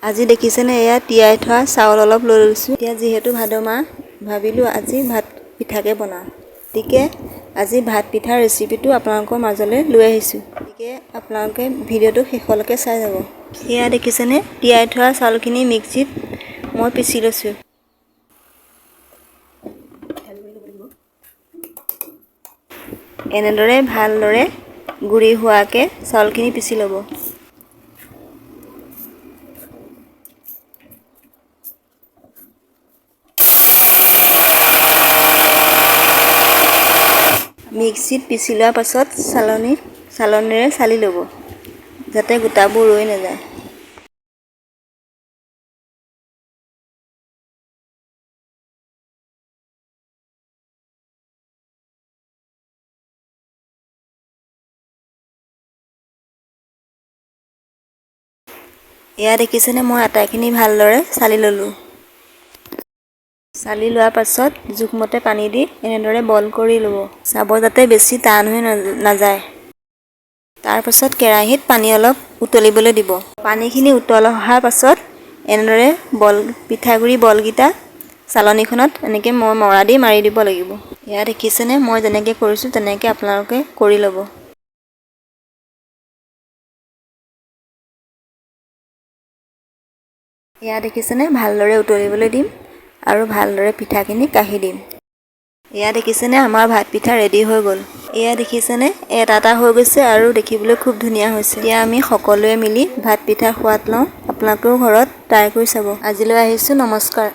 আজি দেখিছেনে এয়া তিয়াই থোৱা চাউল অলপ লৈ লৈছোঁ। এতিয়া যিহেতু ভাদ মাহ ভাবিলোঁ আজি ভাত পিঠাকে বনাওঁ। গতিকে আজি ভাত পিঠাৰ ৰেচিপিটো আপোনালোকৰ মাজলৈ লৈ আহিছোঁ। গতিকে আপোনালোকে ভিডিঅ'টো শেষলৈকে চাই যাব। এয়া দেখিছেনে তিয়াই থোৱা চাউলখিনি মিক্সিত মই পিচি লৈছোঁ। এনেদৰে ভালদৰে গুড়ি হোৱাকৈ চাউলখিনি পিচি ল'ব। মিক্সিত পিচি লোৱাৰ পাছত চালনীৰে চালি ল'ব, যাতে গোটাবোৰ ৰৈ নাযায়। এয়া দেখিছেনে মই আটাইখিনি ভালদৰে চালি ল'লোঁ। চালি লোৱাৰ পাছত জোখমতে পানী দি এনেদৰে বইল কৰি ল'ব। চাব যাতে বেছি টান হৈ নাযায়। তাৰপাছত কেৰাহীত পানী অলপ উতলিবলৈ দিব। পানীখিনি উতল অহাৰ পাছত এনেদৰে পিঠাগুড়ি বলকেইটা চালনীখনত এনেকৈ মৰা দি মাৰি দিব লাগিব। এয়া দেখিছেনে মই যেনেকৈ কৰিছোঁ তেনেকৈ আপোনালোকে কৰি ল'ব। এয়া দেখিছেনে ভালদৰে উতলিবলৈ দিম আৰু ভালদৰে পিঠাখিনি কাঢ়ি দিম। এয়া দেখিছেনে আমাৰ ভাত পিঠা ৰেডি হৈ গ'ল। এয়া দেখিছেনে এটা হৈ গৈছে আৰু দেখিবলৈ খুব ধুনীয়া হৈছে। এতিয়া আমি সকলোৱে মিলি ভাত পিঠাৰ সোৱাদ লওঁ। আপোনালোকেও ঘৰত ট্ৰাই কৰি চাব। আজিলৈ আহিছোঁ, নমস্কাৰ।